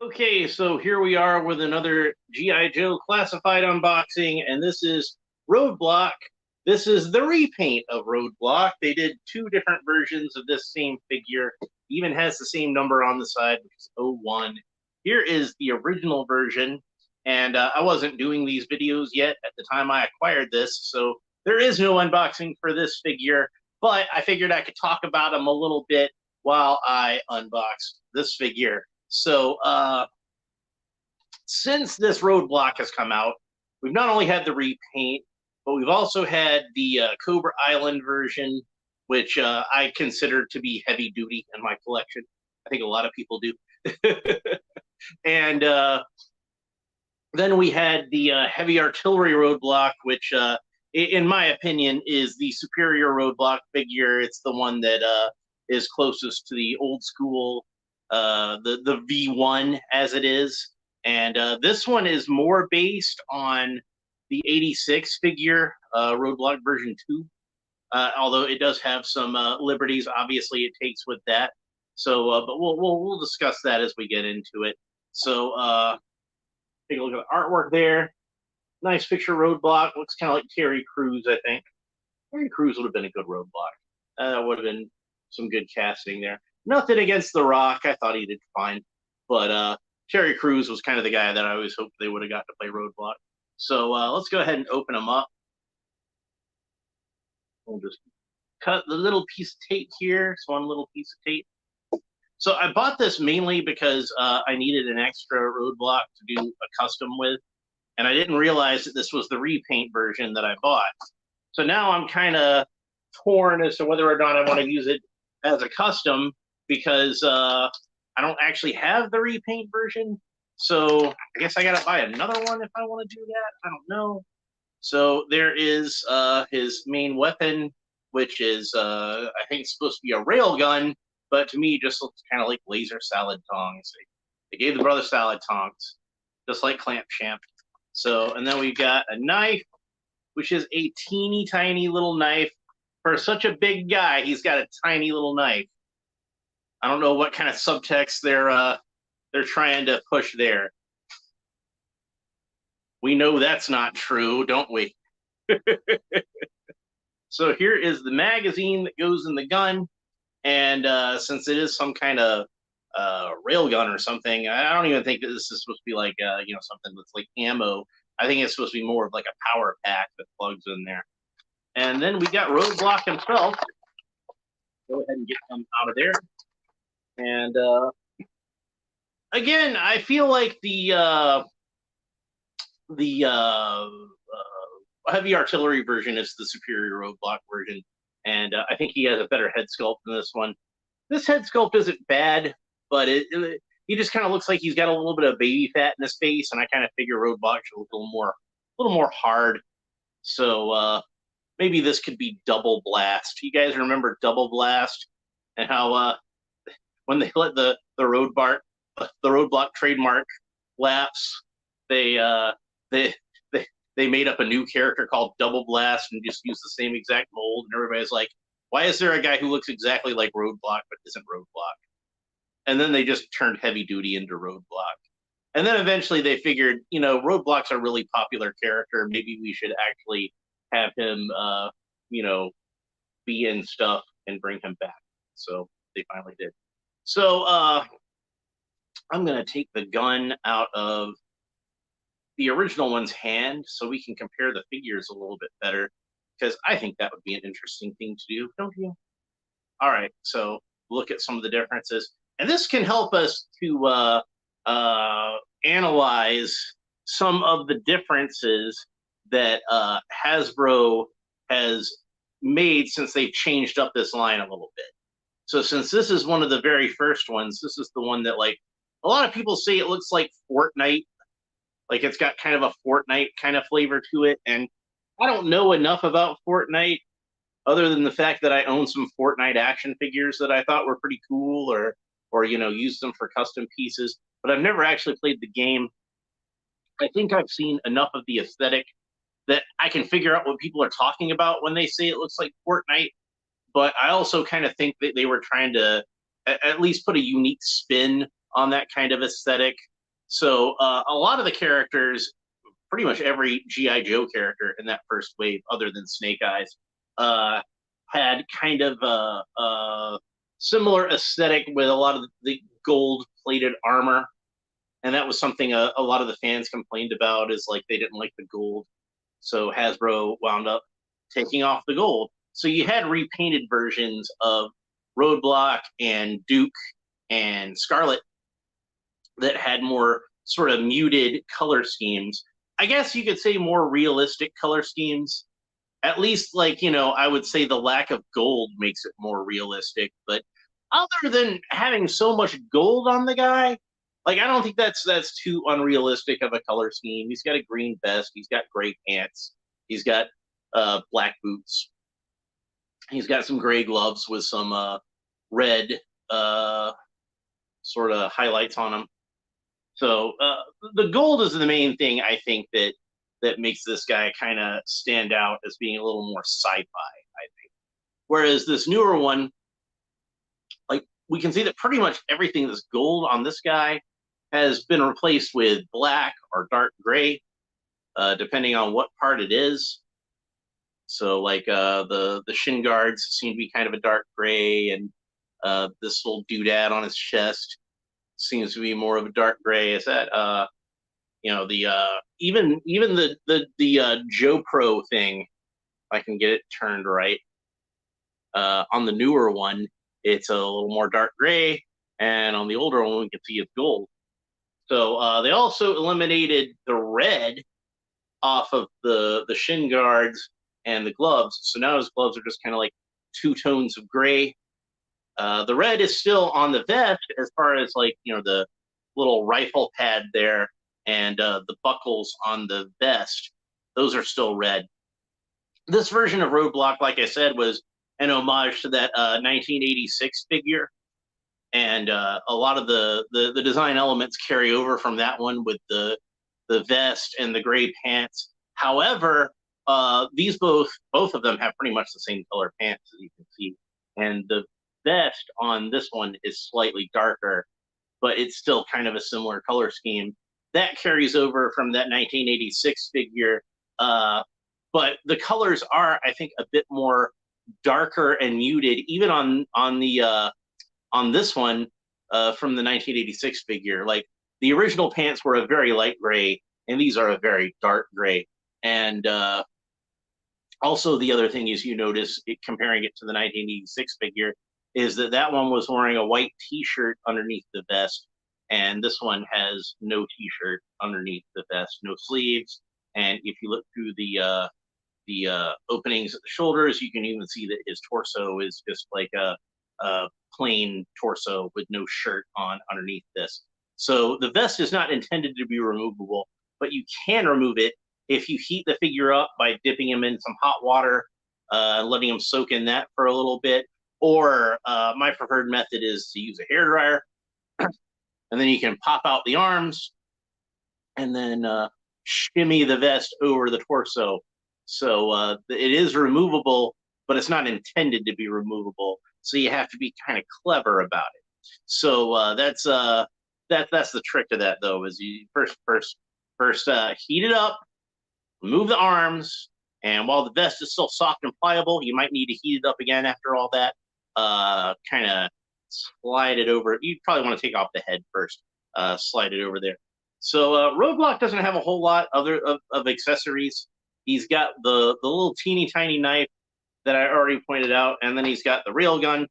Okay, so here we are with another G.I. Joe classified unboxing, and this is Roadblock. This is the repaint of Roadblock. They did two different versions of this same figure. Even has the same number on the side, which is 01. Here is the original version, and I wasn't doing these videos yet at the time I acquired this, so there is no unboxing for this figure, but I figured I could talk about them a little bit while I unbox this figure. So, since this Roadblock has come out, we've not only had the repaint, but we've also had the Cobra Island version, which I consider to be heavy duty in my collection. I think a lot of people do. And then we had the heavy artillery Roadblock, which, in my opinion, is the superior Roadblock figure. It's the one that is closest to the old school, the V1 as it is. And this one is more based on the 86 figure, Roadblock version 2. Although it does have some liberties, obviously, it takes with that. So, but we'll discuss that as we get into it. So, take a look at the artwork there. Nice picture Roadblock. Looks kind of like Terry Crews, I think. Terry Crews would have been a good Roadblock. That would have been some good casting there. Nothing against The Rock. I thought he did fine. But Terry Crews was kind of the guy that I always hoped they would have got to play Roadblock. So let's go ahead and open them up. We'll just cut the little piece of tape here. It's one little piece of tape. So I bought this mainly because I needed an extra Roadblock to do a custom with. And I didn't realize that this was the repaint version that I bought. So now I'm kind of torn as to whether or not I want to use it as a custom because I don't actually have the repaint version. So I guess I got to buy another one if I want to do that. I don't know. So there is his main weapon, which is, I think it's supposed to be a rail gun, but to me it just looks kind of like laser salad tongs. They gave the brother salad tongs, just like Clamp Champ. So, and then we've got a knife, which is a teeny tiny little knife. For such a big guy, he's got a tiny little knife. I don't know what kind of subtext they're trying to push there. We know that's not true, don't we? So here is the magazine that goes in the gun, and since it is some kind of rail gun or something, I don't even think that this is supposed to be like something that's like ammo. I think it's supposed to be more of like a power pack that plugs in there. And then we got Roadblock himself. Go ahead and get him out of there. And again, I feel like the heavy artillery version is the superior Roadblock version, and I think he has a better head sculpt than this one. This head sculpt isn't bad, but he just kind of looks like he's got a little bit of baby fat in his face, and I kind of figure Roadblock should look a little more hard. So maybe this could be Double Blast. You guys remember Double Blast and how when they let the Roadblock trademark lapse, they made up a new character called Double Blast and just used the same exact mold, and everybody's like, why is there a guy who looks exactly like Roadblock but isn't Roadblock? And then they just turned Heavy Duty into Roadblock. And then eventually they figured, Roadblock's a really popular character. Maybe we should actually have him, be in stuff and bring him back. So they finally did. So I'm going to take the gun out of the original one's hand so we can compare the figures a little bit better, because I think that would be an interesting thing to do, don't you? All right, so look at some of the differences. And this can help us to analyze some of the differences that Hasbro has made since they've changed up this line a little bit. So since this is one of the very first ones, this is the one that, like, a lot of people say it looks like Fortnite. Like, it's got kind of a Fortnite kind of flavor to it. And I don't know enough about Fortnite other than the fact that I own some Fortnite action figures that I thought were pretty cool, or used them for custom pieces. But I've never actually played the game. I think I've seen enough of the aesthetic that I can figure out what people are talking about when they say it looks like Fortnite. But I also kind of think that they were trying to at least put a unique spin on that kind of aesthetic. So a lot of the characters, pretty much every GI Joe character in that first wave, other than Snake Eyes, uh, had kind of a similar aesthetic with a lot of the gold plated armor, and that was something a lot of the fans complained about, is like they didn't like the gold, so Hasbro wound up taking off the gold. So you had repainted versions of Roadblock and Duke and Scarlet that had more sort of muted color schemes. I guess you could say more realistic color schemes. At least, like, I would say the lack of gold makes it more realistic. But other than having so much gold on the guy, like, I don't think that's too unrealistic of a color scheme. He's got a green vest. He's got gray pants. He's got black boots. He's got some gray gloves with some red sort of highlights on them. So the gold is the main thing, I think, that makes this guy kind of stand out as being a little more sci-fi, I think. Whereas this newer one, like, we can see that pretty much everything that's gold on this guy has been replaced with black or dark gray, depending on what part it is. So, like, the shin guards seem to be kind of a dark gray, and this little doodad on his chest seems to be more of a dark gray. Is that the even the Joe Pro thing, if I can get it turned right, on the newer one it's a little more dark gray, and on the older one we can see it's gold. So they also eliminated the red off of the shin guards and the gloves, so now his gloves are just kind of like two tones of gray. The red is still on the vest, as far as, like, the little rifle pad there, and the buckles on the vest. Those are still red. This version of Roadblock, like I said, was an homage to that 1986 figure. And a lot of the design elements carry over from that one, with the vest and the gray pants. However, these both of them have pretty much the same color pants, as you can see. And the vest on this one is slightly darker, but it's still kind of a similar color scheme. That carries over from that 1986 figure, but the colors are, I think, a bit more darker and muted, even on this one from the 1986 figure. Like, the original pants were a very light gray, and these are a very dark gray. And also, the other thing is, you notice comparing it to the 1986 figure, is that one was wearing a white T-shirt underneath the vest, and this one has no T-shirt underneath the vest, no sleeves. And if you look through the openings at the shoulders, you can even see that his torso is just like a plain torso with no shirt on underneath this. So the vest is not intended to be removable, but you can remove it if you heat the figure up by dipping him in some hot water, letting him soak in that for a little bit. Or my preferred method is to use a hairdryer, and then you can pop out the arms and then shimmy the vest over the torso. So it is removable, but it's not intended to be removable. So you have to be kind of clever about it. So that's the trick to that, though, is you first heat it up, remove the arms, and while the vest is still soft and pliable, you might need to heat it up again after all that. Kind of slide it over. You probably want to take off the head first, slide it over there. So Roadblock doesn't have a whole lot of accessories. He's got the little teeny tiny knife that I already pointed out, and then he's got the railgun.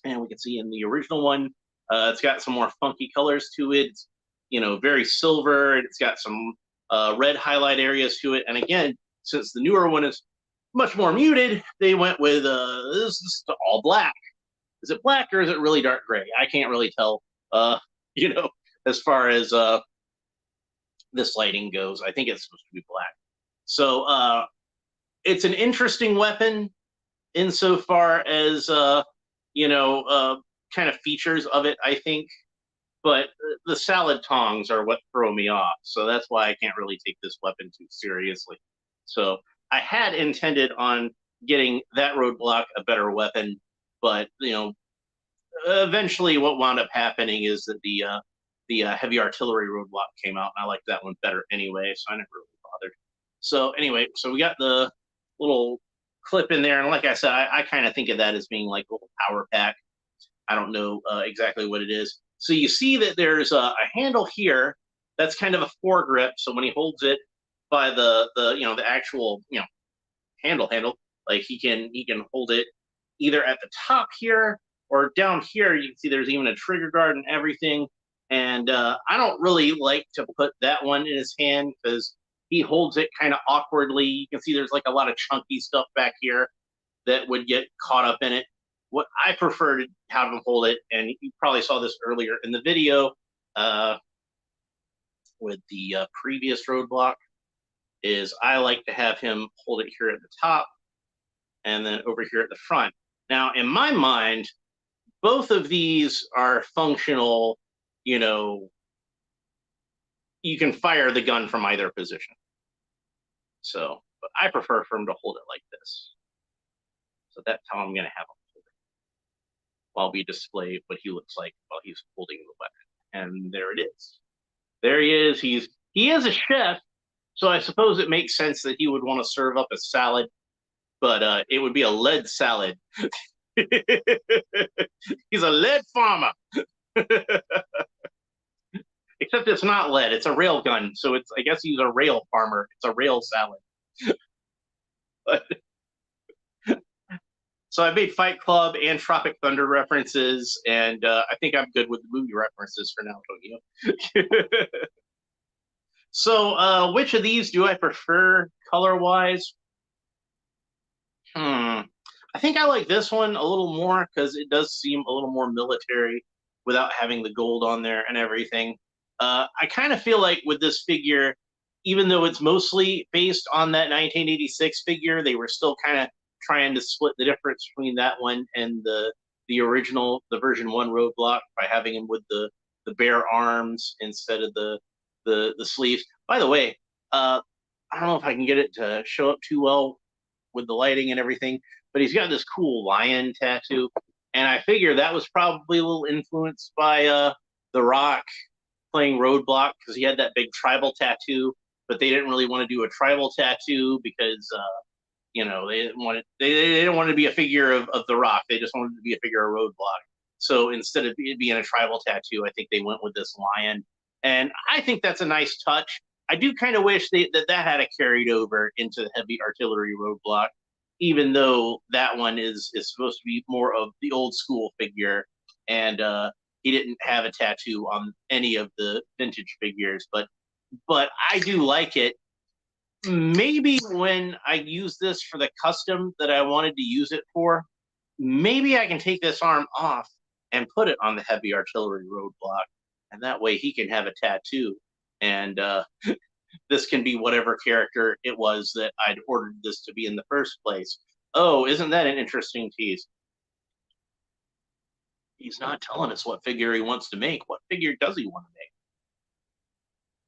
And we can see in the original one, it's got some more funky colors to it. It's, very silver, and it's got some red highlight areas to it. And again, since the newer one is much more muted, they went with this is all black. Is it black or is it really dark gray? I can't really tell, as far as this lighting goes. I think it's supposed to be black. So it's an interesting weapon insofar as, kind of features of it, I think. But the salad tongs are what throw me off. So that's why I can't really take this weapon too seriously. So I had intended on getting that Roadblock a better weapon, but eventually, what wound up happening is that the heavy artillery roadblock came out, and I liked that one better anyway, so I never really bothered. So anyway, so we got the little clip in there, and like I said, I kind of think of that as being like a little power pack. I don't know exactly what it is. So you see that there's a handle here that's kind of a foregrip. So when he holds it by the actual handle, like he can hold it either at the top here or down here. You can see there's even a trigger guard and everything. And I don't really like to put that one in his hand because he holds it kind of awkwardly. You can see there's like a lot of chunky stuff back here that would get caught up in it. What I prefer to have him hold it, and you probably saw this earlier in the video with the previous roadblock, is I like to have him hold it here at the top and then over here at the front. Now, in my mind, both of these are functional. You can fire the gun from either position. So, but I prefer for him to hold it like this. So that's how I'm going to have him hold it while we display what he looks like while he's holding the weapon. And there it is. There he is. He is a chef, so I suppose it makes sense that he would want to serve up a salad, but it would be a lead salad. He's a lead farmer. Except it's not lead, it's a rail gun. So I guess he's a rail farmer. It's a rail salad. But, so I made Fight Club and Tropic Thunder references, and I think I'm good with the movie references for now, don't you? So which of these do I prefer color-wise? I think I like this one a little more because it does seem a little more military without having the gold on there and everything. I kind of feel like with this figure, even though it's mostly based on that 1986 figure, they were still kind of trying to split the difference between that one and the original, the version 1 Roadblock, by having him with the bare arms instead of the sleeves. By the way, I don't know if I can get it to show up too well with the lighting and everything, but he's got this cool lion tattoo, and I figure that was probably a little influenced by The Rock playing Roadblock, because he had that big tribal tattoo, but they didn't really want to do a tribal tattoo because they didn't want it. They didn't want to be a figure of The Rock. They just wanted to be a figure of Roadblock. So instead of it being a tribal tattoo, I think they went with this lion, and I think that's a nice touch. I do kind of wish that had a carried over into the heavy artillery Roadblock, even though that one is supposed to be more of the old school figure, and he didn't have a tattoo on any of the vintage figures, but I do like it. Maybe when I use this for the custom that I wanted to use it for, maybe I can take this arm off and put it on the heavy artillery Roadblock, and that way he can have a tattoo, and this can be whatever character it was that I'd ordered this to be in the first place. Oh, isn't that an interesting tease? He's not telling us what figure he wants to make. What figure does he want to make?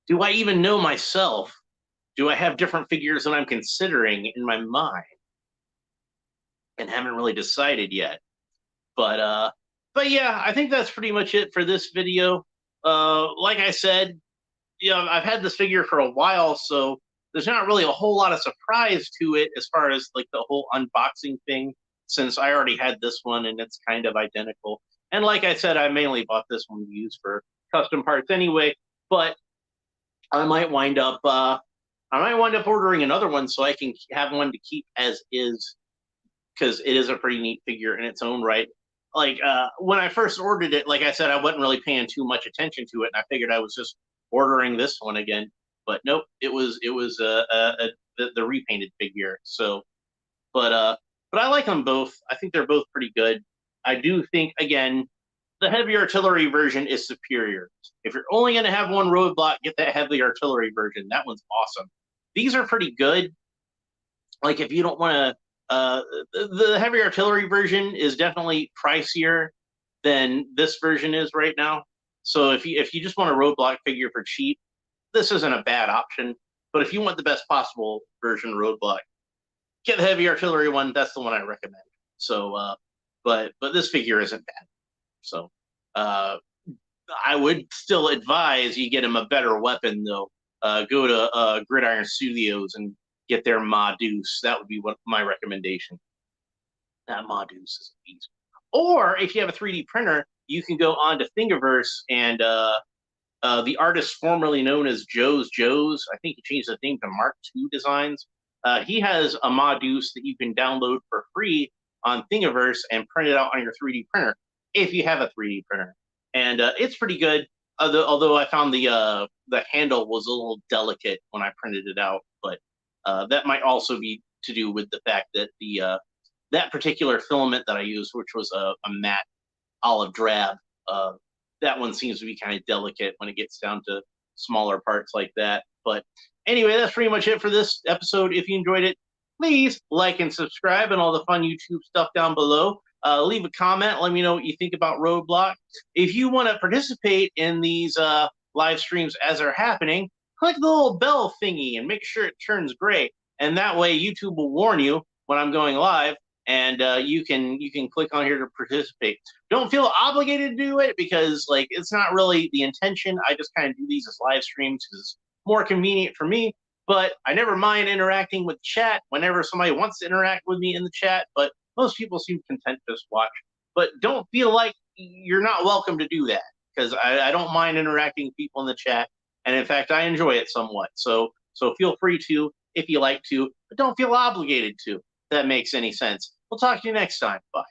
Do I even know myself? Do I have different figures that I'm considering in my mind and haven't really decided yet? But yeah, I think that's pretty much it for this video. Like I said, I've had this figure for a while, so there's not really a whole lot of surprise to it as far as like the whole unboxing thing, since I already had this one and it's kind of identical. And like I said, I mainly bought this one to use for custom parts anyway, but I might wind up ordering another one so I can have one to keep as is, because it is a pretty neat figure in its own right. Like when I first ordered it, like I said, I wasn't really paying too much attention to it, and I figured I was just ordering this one again. But nope, it was the repainted figure. So, but I like them both. I think they're both pretty good. I do think, again, the heavy artillery version is superior. If you're only going to have one Roadblock, get that heavy artillery version. That one's awesome. These are pretty good. Like if you don't want to, the heavy artillery version is definitely pricier than this version is right now. So if you just want a Roadblock figure for cheap, this isn't a bad option. But if you want the best possible version Roadblock, get the heavy artillery one. That's the one I recommend. So, but this figure isn't bad. So I would still advise you get him a better weapon, though. Go to Gridiron Studios and get their Modus. That would be what my recommendation. That Modus is a beast. Or if you have a 3D printer, you can go on to Thingiverse and the artist formerly known as Joe's, I think he changed the name to Mark II Designs. He has a Modus that you can download for free on Thingiverse and print it out on your 3D printer if you have a 3D printer. And it's pretty good. Although I found the handle was a little delicate when I printed it out, but that might also be to do with the fact that the that particular filament that I used, which was a matte olive drab, that one seems to be kind of delicate when it gets down to smaller parts like that. But anyway, that's pretty much it for this episode. If you enjoyed it, please like and subscribe and all the fun YouTube stuff down below. Leave a comment. Let me know what you think about Roadblock. If you want to participate in these live streams as they're happening, click the little bell thingy and make sure it turns gray. And that way YouTube will warn you when I'm going live, and you can click on here to participate. Don't feel obligated to do it because like it's not really the intention. I just kind of do these as live streams because it's more convenient for me. But I never mind interacting with chat whenever somebody wants to interact with me in the chat. But most people seem content to just watch. But don't feel like you're not welcome to do that because I don't mind interacting with people in the chat. And in fact, I enjoy it somewhat. So feel free to if you like to, but don't feel obligated to. If that makes any sense. We'll talk to you next time. Bye.